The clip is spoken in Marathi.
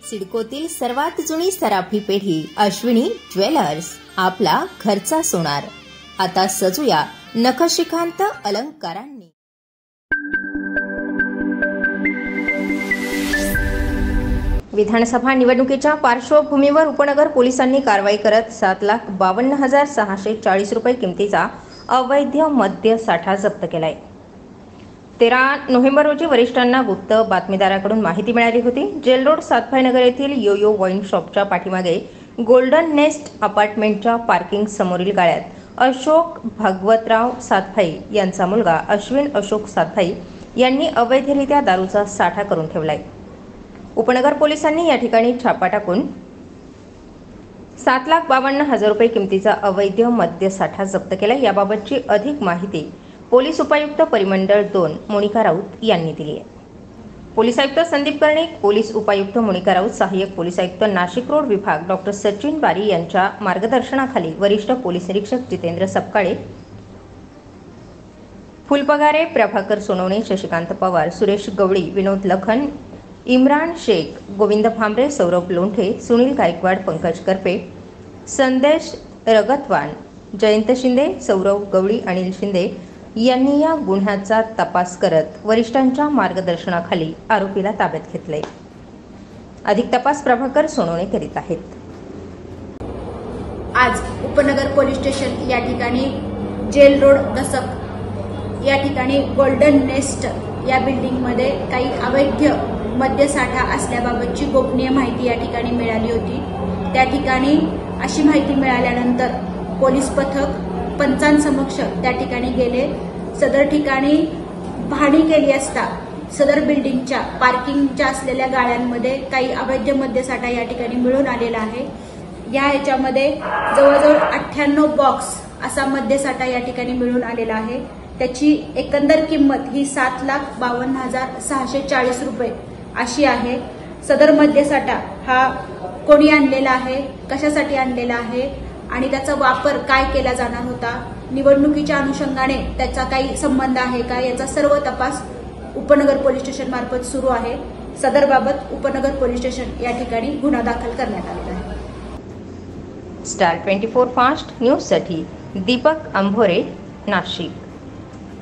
सिडकोतील सर्वात जुनी सराफी पेढी अश्विनी ज्वेलर्स, आपला घरचा सोनार. आता सजूया नखशिखांत अलंकारांनी. विधानसभा निवडणुकीच्या पार्श्वभूमीवर उपनगर पोलिसांनी कारवाई करत 7,52,640 रुपये किमतीचा अवैध मद्य साठा जप्त केलाय. 13 नोव्हेंबर रोजी वरिष्ठांना गुप्त बातमीदाराकडून माहिती मिळाली होती. जेल रोड सातभाई नगर येथील योयो वाईन शॉपच्या पाठीमागे गोल्डन नेस्ट अपार्टमेंटच्या पार्किंग समोरील गाळ्यात अशोक भागवतराव सातभाई यांचा मुलगा अश्विन अशोक सातभाई यांनी अवैधरित्या दारूचा साठा करून ठेवलाय. उपनगर पोलिसांनी या ठिकाणी छापा टाकून 7,52,000 रुपये किमतीचा अवैध मद्य साठा जप्त केला. याबाबतची अधिक माहिती पोलीस उपायुक्त परिमंडळ 2 मोनिका राऊत यांनी दिली आहे. पोलीस आयुक्त संदीप कर्णिक, पोलीस उपायुक्त मोनिका राऊत, सहाय्यक पोलीस आयुक्त नाशिक रोड विभाग डॉक्टर सचिन बारी यांच्या मार्गदर्शनाखाली वरिष्ठ पोलीस निरीक्षक जितेंद्र सपकाळे, फुलपगारे, प्रभाकर सोनवणे, शशिकांत पवार, सुरेश गवळी, विनोद लखन, इम्रान शेख, गोविंद भांबरे, सौरभ लोंढे, सुनील गायकवाड, पंकज करपे, संदेश रगतवान, जयंत शिंदे, सौरभ गवळी, अनिल शिंदे यांनी या गुन्ह्याचा तपास करत वरिष्ठांच्या मार्गदर्शनाखाली आरोपीला ताब्यात घेतले. अधिक तपास प्रभाकर सोनवणे करीत आहेत. आज उपनगर पोलीस स्टेशन या ठिकाणी जेल रोड दसक या ठिकाणी गोल्डन नेस्ट या बिल्डिंगमध्ये काही अवैध मद्यसाठा असल्याबाबतची गोपनीय माहिती या ठिकाणी मिळाली होती. त्या ठिकाणी अशी माहिती मिळाल्यानंतर पोलीस पथक पंचांसमक्ष त्या ठिकाणी गेले. सदर ठिकाणी पाहणी केली असता सदर बिल्डिंगच्या पार्किंगच्या असलेल्या गाळ्यांमध्ये काही अवैध मद्यसाठा या ठिकाणी मिळून आलेला आहे. याच्यामध्ये जवळजवळ 98 बॉक्स असा मद्यसाठा या ठिकाणी मिळून आलेला आहे. त्याची एकंदर किंमत ही 7,52,640 रुपये अशी आहे. सदर मद्यसाठा हा कोणी आणलेला आहे, कशासाठी आणलेला आहे आणि त्याचा वापर काय केला जाणार होता, निवडणुकीच्या अनुषंगाने त्याचा काही संबंध आहे का, याचा सर्व तपास उपनगर पोलीस स्टेशन मार्फत सुरू आहे. सदरबाबत उपनगर पोलीस स्टेशन या ठिकाणी गुन्हा दाखल करण्यात आलेला आहे. स्टार 24 फास्ट न्यूजसाठी दीपक अंभोरे, नाशिक.